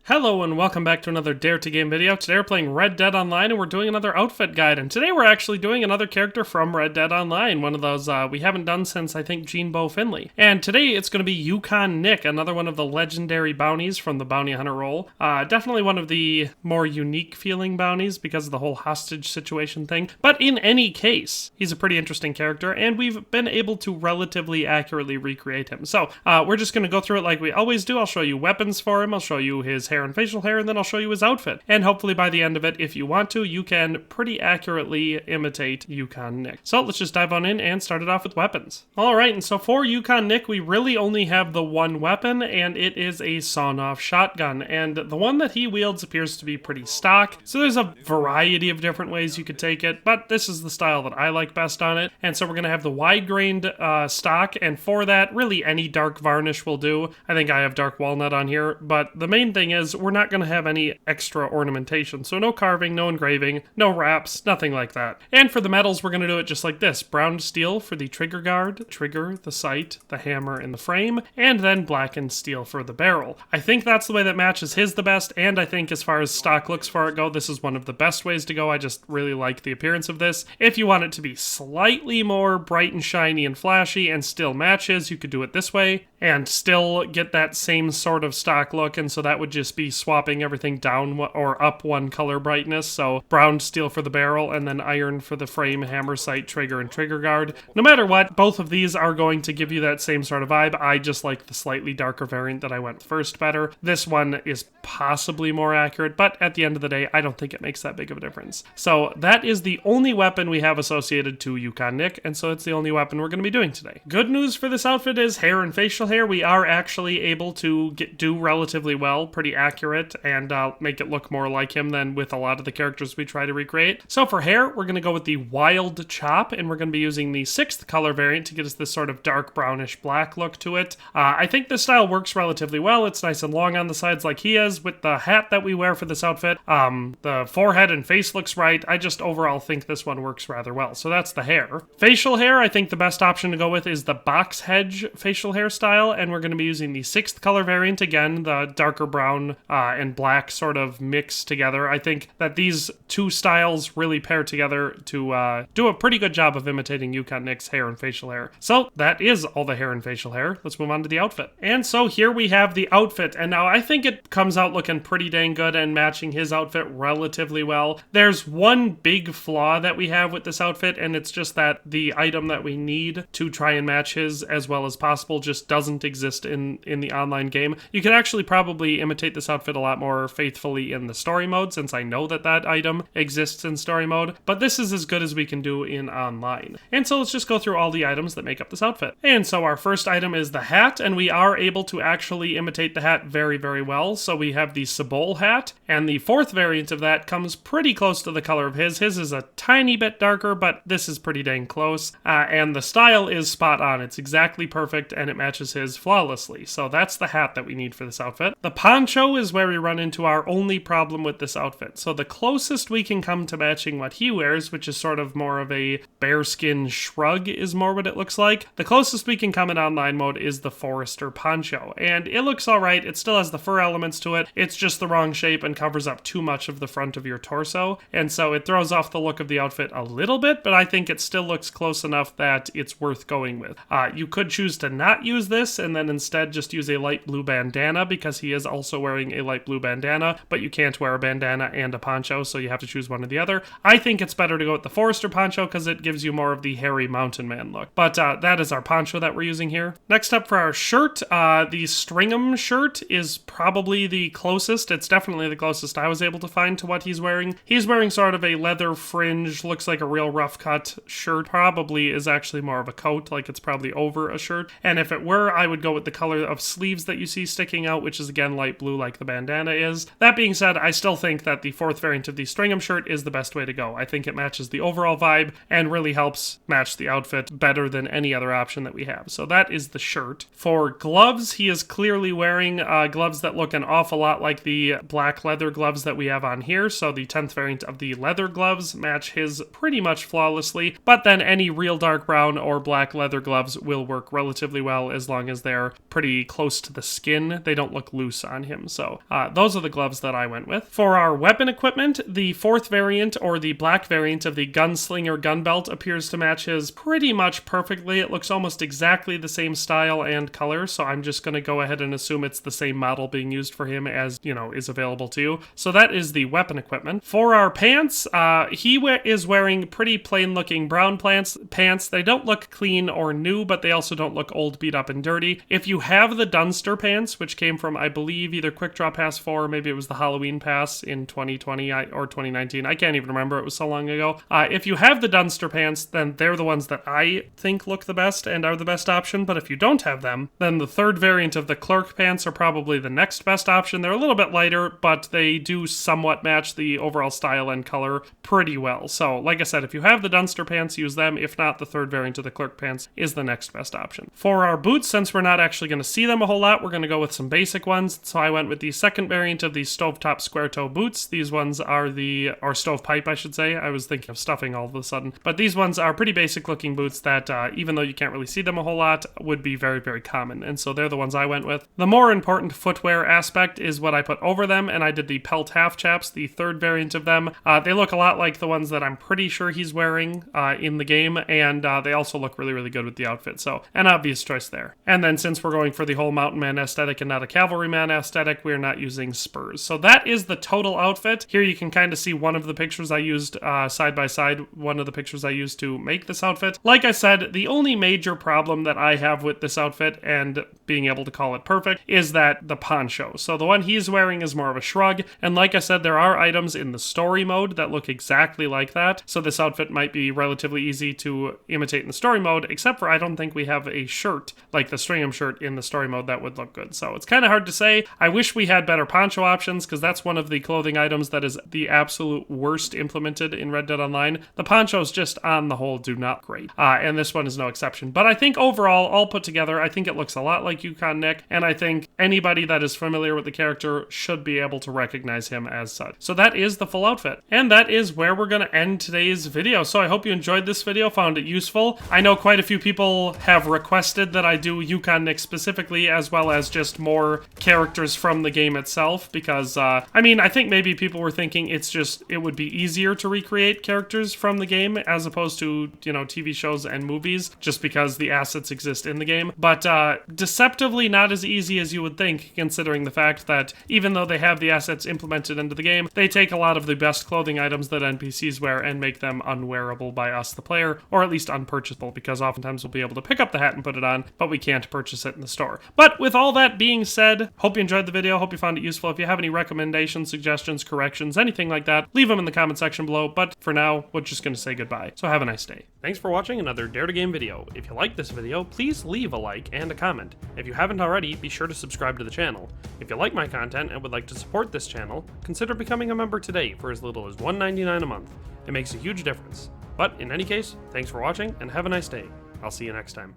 Hello and welcome back to another Dare to Game video. Today we're playing Red Dead Online and we're doing another outfit guide. And today we're actually doing another character from Red Dead Online. One of those we haven't done since, I think, Gene Bo Finley. And today it's going to be Yukon Nik, another one of the legendary bounties from the Bounty Hunter role. Definitely one of the more unique feeling bounties because of the whole hostage situation thing. But in any case, he's a pretty interesting character and we've been able to relatively accurately recreate him. So we're just going to go through it like we always do. I'll show you weapons for him. I'll show you his hair and facial hair, and then I'll show you his outfit. And hopefully by the end of it, if you want to, you can pretty accurately imitate Yukon Nik. So let's just dive on in and start it off with weapons. Alright, and so for Yukon Nik, we really only have the one weapon, and it is a sawn-off shotgun. And the one that he wields appears to be pretty stock, so there's a variety of different ways you could take it, but this is the style that I like best on it. And so we're going to have the wide-grained stock, and for that, really any dark varnish will do. I think I have dark walnut on here, but the main thing is we're not going to have any extra ornamentation. So no carving, no engraving, no wraps, nothing like that. And for the metals, we're going to do it just like this. Brown steel for the trigger guard, trigger, the sight, the hammer, and the frame, and then blackened steel for the barrel. I think that's the way that matches his the best, and I think as far as stock looks for it go, this is one of the best ways to go. I just really like the appearance of this. If you want it to be slightly more bright and shiny and flashy and still match his, you could do it this way and still get that same sort of stock look, and so that would just be swapping everything down or up one color brightness. So brown steel for the barrel and then iron for the frame, hammer, sight, trigger, and trigger guard. No matter what, both of these are going to give you that same sort of vibe. I just like the slightly darker variant that I went first better. This one is possibly more accurate, but at the end of the day, I don't think it makes that big of a difference. So that is the only weapon we have associated to Yukon Nik, and so it's the only weapon we're going to be doing today. Good news for this outfit is hair and facial hair we are actually able to do relatively well, pretty accurate, and make it look more like him than with a lot of the characters we try to recreate. So for hair, we're going to go with the Wild Chop, and we're going to be using the 6th color variant to get us this sort of dark brownish black look to it. I think this style works relatively well. It's nice and long on the sides like he is with the hat that we wear for this outfit. The forehead and face looks right. I just overall think this one works rather well. So that's the hair. Facial hair, I think the best option to go with is the box hedge facial hairstyle, and we're going to be using the 6th color variant again, the darker brown and black sort of mix together. I think that these two styles really pair together to do a pretty good job of imitating Yukon Nik's hair and facial hair. So that is all the hair and facial hair. Let's move on to the outfit. And so here we have the outfit, and now I think it comes out looking pretty dang good and matching his outfit relatively well. There's one big flaw that we have with this outfit, and it's just that the item that we need to try and match his as well as possible just doesn't exist in the online game. You could actually probably imitate this outfit a lot more faithfully in the story mode, since I know that that item exists in story mode, but this is as good as we can do in online. And so let's just go through all the items that make up this outfit. And so our first item is the hat, and we are able to actually imitate the hat very, very well. So we have the Sabole hat, and the 4th variant of that comes pretty close to the color of his. His is a tiny bit darker, but this is pretty dang close. And the style is spot on. It's exactly perfect, and it matches his flawlessly. So that's the hat that we need for this outfit. The poncho is where we run into our only problem with this outfit. So the closest we can come to matching what he wears, which is sort of more of a bearskin shrug, is more what it looks like. The closest we can come in online mode is the Forester poncho, and it looks alright. It still has the fur elements to it. It's just the wrong shape and covers up too much of the front of your torso, and so it throws off the look of the outfit a little bit, but I think it still looks close enough that it's worth going with. You could choose to not use this and then instead just use a light blue bandana, because he is also wearing a light blue bandana, but you can't wear a bandana and a poncho, so you have to choose one or the other. I think it's better to go with the Forester poncho because it gives you more of the hairy mountain man look. But that is our poncho that we're using here. Next up for our shirt, the Stringham shirt is probably the closest. It's definitely the closest I was able to find to what he's wearing. He's wearing sort of a leather fringe, looks like a real rough cut shirt. Probably is actually more of a coat, like it's probably over a shirt. And if it were, I would go with the color of sleeves that you see sticking out, which is again light blue like the bandana is. That being said, I still think that the 4th variant of the Stringham shirt is the best way to go. I think it matches the overall vibe and really helps match the outfit better than any other option that we have. So that is the shirt. For gloves, he is clearly wearing gloves that look an awful lot like the black leather gloves that we have on here. So the 10th variant of the leather gloves match his pretty much flawlessly, but then any real dark brown or black leather gloves will work relatively well as long long as they're pretty close to the skin, they don't look loose on him. So those are the gloves that I went with. For our weapon equipment, the 4th variant, or the black variant of the gunslinger gun belt, appears to match his pretty much perfectly. It looks almost exactly the same style and color, so I'm just going to go ahead and assume it's the same model being used for him as, is available to you. So that is the weapon equipment. For our pants, he is wearing pretty plain looking brown pants. They don't look clean or new, but they also don't look old, beat up, and dirty. If you have the Dunster pants, which came from, I believe, either Quick Draw Pass 4 or maybe it was the Halloween Pass in 2020 or 2019, I can't even remember, it was so long ago. If you have the Dunster pants, then they're the ones that I think look the best and are the best option, but if you don't have them, then the 3rd variant of the Clerk Pants are probably the next best option. They're a little bit lighter, but they do somewhat match the overall style and color pretty well. So, like I said, if you have the Dunster pants, use them. If not, the 3rd variant of the Clerk Pants is the next best option. For our boots, since we're not actually going to see them a whole lot, we're going to go with some basic ones. So I went with the 2nd variant of the stovetop square toe boots. These ones are or stovepipe, I should say. I was thinking of stuffing all of a sudden. But these ones are pretty basic looking boots that, even though you can't really see them a whole lot, would be very, very common. And so they're the ones I went with. The more important footwear aspect is what I put over them, and I did the pelt half chaps, the 3rd variant of them. They look a lot like the ones that I'm pretty sure he's wearing in the game, and they also look really, really good with the outfit. So an obvious choice there. And then since we're going for the whole mountain man aesthetic and not a cavalryman aesthetic, we're not using spurs. So that is the total outfit. Here you can kind of see one of the pictures I used side by side, one of the pictures I used to make this outfit. Like I said, the only major problem that I have with this outfit and being able to call it perfect is that the poncho. So the one he's wearing is more of a shrug, and like I said, there are items in the story mode that look exactly like that, so this outfit might be relatively easy to imitate in the story mode, except for I don't think we have a shirt like the Stringham shirt in the story mode that would look good. So it's kind of hard to say. I wish we had better poncho options, because that's one of the clothing items that is the absolute worst implemented in Red Dead Online. The ponchos just on the whole do not great, and this one is no exception. But I think overall, all put together, I think it looks a lot like Yukon Nik, and I think anybody that is familiar with the character should be able to recognize him as such. So that is the full outfit, and that is where we're going to end today's video. So I hope you enjoyed this video, found it useful. I know quite a few people have requested that I do Yukon Nik specifically, as well as just more characters from the game itself, because I think maybe people were thinking it would be easier to recreate characters from the game as opposed to, TV shows and movies, just because the assets exist in the game. But deceptively not as easy as you would think, considering the fact that even though they have the assets implemented into the game, they take a lot of the best clothing items that NPCs wear and make them unwearable by us, the player, or at least unpurchasable, because oftentimes we'll be able to pick up the hat and put it on, but we can't purchase it in the store. But with all that being said, hope you enjoyed the video, hope you found it useful. If you have any recommendations, suggestions, corrections, anything like that, leave them in the comment section below. But for now, we're just going to say goodbye. So have a nice day. Thanks for watching another Dare to Game video. If you liked this video, please leave a like and a comment. If you haven't already, be sure to subscribe to the channel. If you like my content and would like to support this channel, consider becoming a member today for as little as $1.99 a month. It makes a huge difference. But in any case, thanks for watching and have a nice day. I'll see you next time.